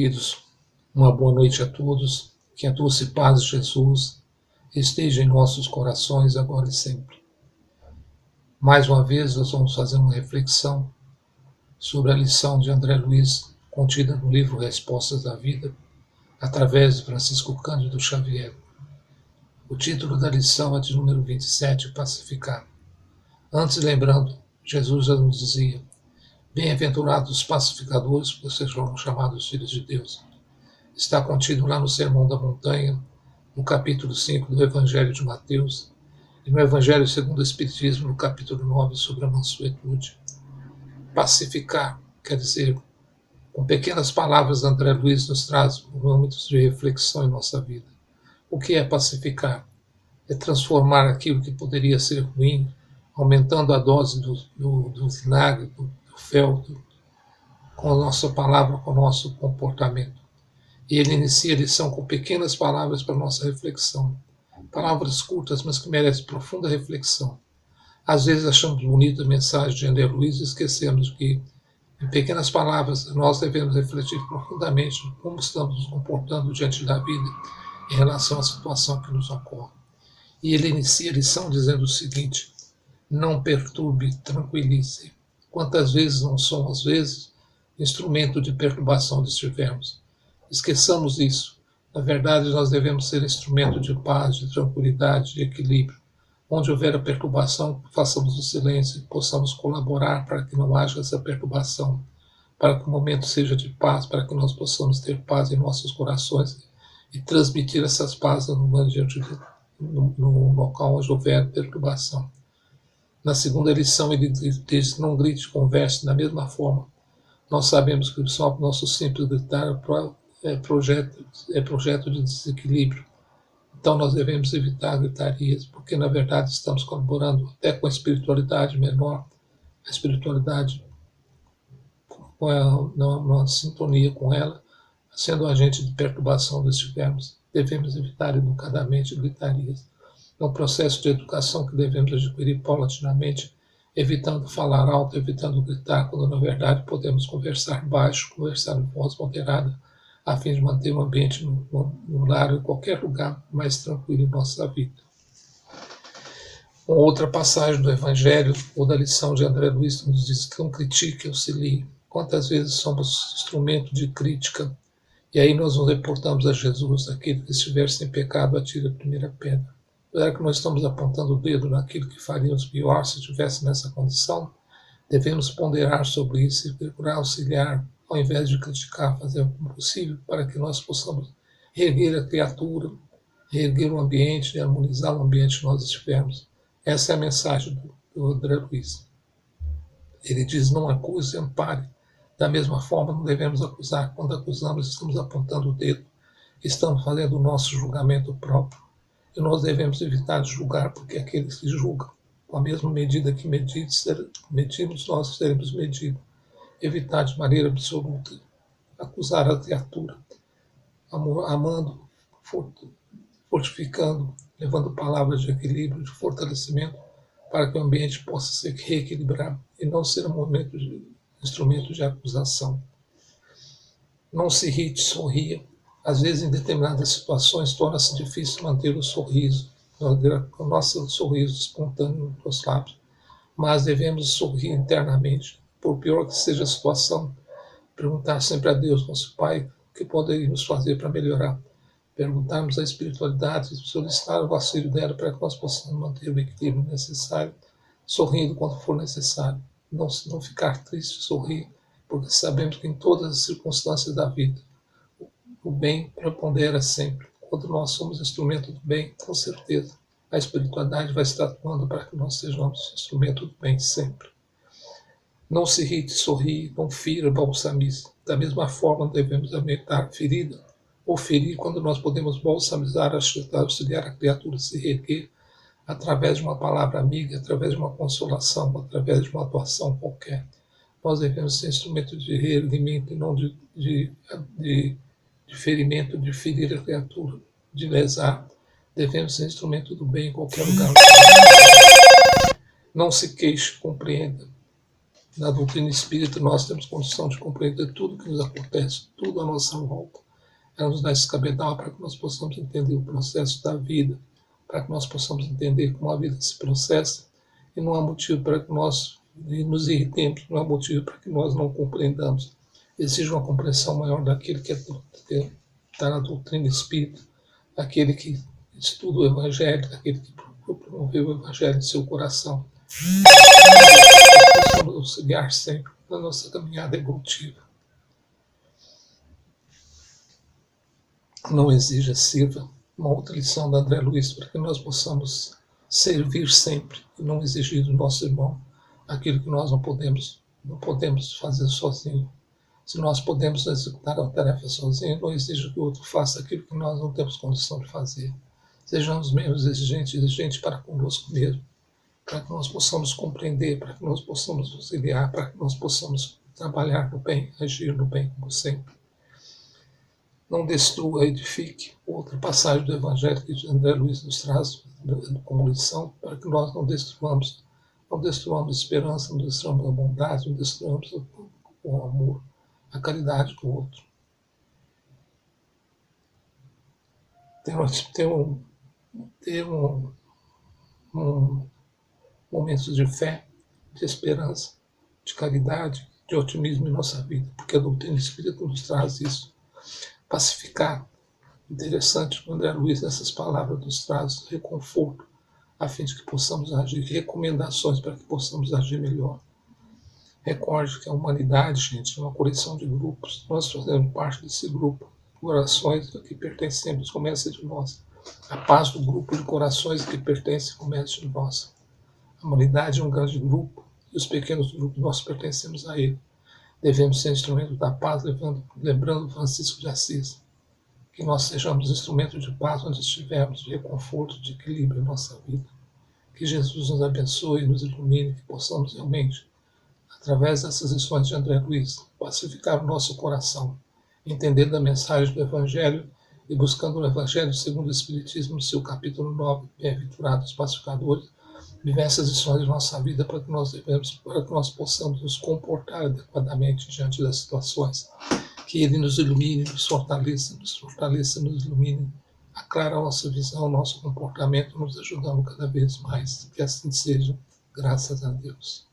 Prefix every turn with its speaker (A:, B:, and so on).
A: queridos, uma boa noite a todos, que a doce paz de Jesus esteja em nossos corações agora e sempre. Mais uma vez nós vamos fazer uma reflexão sobre a lição de André Luiz contida no livro Respostas da Vida, através de Francisco Cândido Xavier. O título da lição é de número 27, Pacificar. Antes, lembrando, Jesus já nos dizia: bem-aventurados os pacificadores, porque vocês serão chamados filhos de Deus. Está contido lá no Sermão da Montanha, no capítulo 5 do Evangelho de Mateus, e no Evangelho segundo o Espiritismo, no capítulo 9, sobre a mansuetude. Pacificar, quer dizer, com pequenas palavras, André Luiz nos traz momentos de reflexão em nossa vida. O que é pacificar? É transformar aquilo que poderia ser ruim, aumentando a dose do vinagre, do fel, com a nossa palavra, com o nosso comportamento. E ele inicia a lição com pequenas palavras para a nossa reflexão. Palavras curtas, mas que merecem profunda reflexão. Às vezes achamos bonita a mensagem de André Luiz e esquecemos que, em pequenas palavras, nós devemos refletir profundamente como estamos nos comportando diante da vida em relação à situação que nos ocorre. E ele inicia a lição dizendo o seguinte: não perturbe, tranquilize. Quantas vezes não somos, às vezes, instrumento de perturbação estivermos? Esqueçamos isso. Na verdade, nós devemos ser instrumento de paz, de tranquilidade, de equilíbrio. Onde houver a perturbação, façamos o silêncio e possamos colaborar para que não haja essa perturbação, para que o momento seja de paz, para que nós possamos ter paz em nossos corações e transmitir essas pazes no local onde houver perturbação. Na segunda lição ele diz: não grite, converse. Da mesma forma, nós sabemos que só o nosso simples gritar é projeto de desequilíbrio. Então nós devemos evitar gritarias, porque na verdade estamos colaborando até com a espiritualidade menor, a espiritualidade na sintonia com ela, sendo agente de perturbação dos estivermos. Devemos evitar educadamente gritarias. É um processo de educação que devemos adquirir paulatinamente, evitando falar alto, evitando gritar, quando na verdade podemos conversar baixo, conversar em voz moderada, a fim de manter o ambiente no lar ou em qualquer lugar mais tranquilo em nossa vida. Uma outra passagem do Evangelho ou da lição de André Luiz nos diz: não critique, auxilie. Quantas vezes somos instrumento de crítica, e aí nós nos reportamos a Jesus: aquele que estiver sem pecado, atire a primeira pedra. Será que nós estamos apontando o dedo naquilo que faríamos pior se estivesse nessa condição? Devemos ponderar sobre isso e procurar auxiliar, ao invés de criticar, fazer o possível para que nós possamos reerguer a criatura, reerguer o ambiente e harmonizar o ambiente que nós estivermos. Essa é a mensagem do André Luiz. Ele diz: não acuse, ampare. Da mesma forma, não devemos acusar. Quando acusamos, estamos apontando o dedo, estamos fazendo o nosso julgamento próprio. E nós devemos evitar de julgar, porque aqueles que julgam, com a mesma medida que medimos, nós seremos medidos. Evitar de maneira absoluta acusar a criatura, amando, fortificando, levando palavras de equilíbrio, de fortalecimento, para que o ambiente possa se reequilibrar e não ser instrumento de acusação. Não se irrite, sorria. Às vezes, em determinadas situações, torna-se difícil manter o sorriso, o nosso sorriso espontâneo nos lábios, mas devemos sorrir internamente. Por pior que seja a situação, perguntar sempre a Deus, nosso Pai, o que poderíamos fazer para melhorar. Perguntarmos à espiritualidade, solicitar o auxílio dela para que nós possamos manter o equilíbrio necessário, sorrindo quando for necessário. Não ficar triste, sorrir, porque sabemos que em todas as circunstâncias da vida, o bem prepondera sempre. Quando nós somos instrumento do bem, com certeza, a espiritualidade vai estar atuando para que nós sejamos instrumento do bem sempre. Não se irrite, sorri, não fira, balsamize. Da mesma forma, devemos aumentar a ferida ou ferir quando nós podemos balsamizar, auxiliar a criatura a se reerguer através de uma palavra amiga, através de uma consolação, através de uma atuação qualquer. Nós devemos ser instrumento de reerguimento e não de ferimento, de ferir a criatura, de lesar. Devemos ser instrumento do bem em qualquer lugar. Não se queixe, compreenda. Na doutrina espírita nós temos condição de compreender tudo que nos acontece, tudo à nossa volta. Ela nos dá esse cabedal para que nós possamos entender o processo da vida, para que nós possamos entender como a vida se processa, e não há motivo para que nós nos irritemos, não há motivo para que nós não compreendamos. Exige uma compreensão maior daquele que está na doutrina espírita, aquele que estuda o Evangelho, aquele que promoveu o Evangelho em seu coração. Nós possamos auxiliar sempre na nossa caminhada evolutiva. Não exija, sirva. Uma outra lição da André Luiz, para que nós possamos servir sempre e não exigir do nosso irmão aquilo que nós não podemos fazer sozinho. Se nós podemos executar a tarefa sozinho, não exija que o outro faça aquilo que nós não temos condição de fazer. Sejamos menos exigentes para conosco mesmo, para que nós possamos compreender, para que nós possamos auxiliar, para que nós possamos trabalhar no bem, agir no bem, como sempre. Não destrua, edifique. Outra passagem do Evangelho que André Luiz nos traz como lição, para que nós não destruamos a esperança, não destruamos a bondade, não destruamos o amor, a caridade do outro. Ter momentos de fé, de esperança, de caridade, de otimismo em nossa vida, porque a doutrina espírita nos traz isso. Pacificar. Interessante que o André Luiz, nessas palavras, nos traz reconforto, a fim de que possamos agir, recomendações para que possamos agir melhor. Recorde que a humanidade, gente, é uma coleção de grupos. Nós fazemos parte desse grupo. Corações a que pertencemos, começa de nós. A paz do grupo de corações a que pertence começa de nós. A humanidade é um grande grupo e os pequenos grupos nós pertencemos a ele. Devemos ser instrumento da paz, lembrando Francisco de Assis, que nós sejamos instrumento de paz onde estivermos, de reconforto, de equilíbrio em nossa vida. Que Jesus nos abençoe e nos ilumine, que possamos realmente, através dessas lições de André Luiz, pacificar o nosso coração, entendendo a mensagem do Evangelho e buscando o Evangelho segundo o Espiritismo, no seu capítulo 9, Bem-aventurados pacificadores, viver essas lições de nossa vida para que nós possamos nos comportar adequadamente diante das situações. Que Ele nos ilumine, nos fortaleça, nos ilumine, aclara a nossa visão, o nosso comportamento, nos ajudando cada vez mais. Que assim seja, graças a Deus.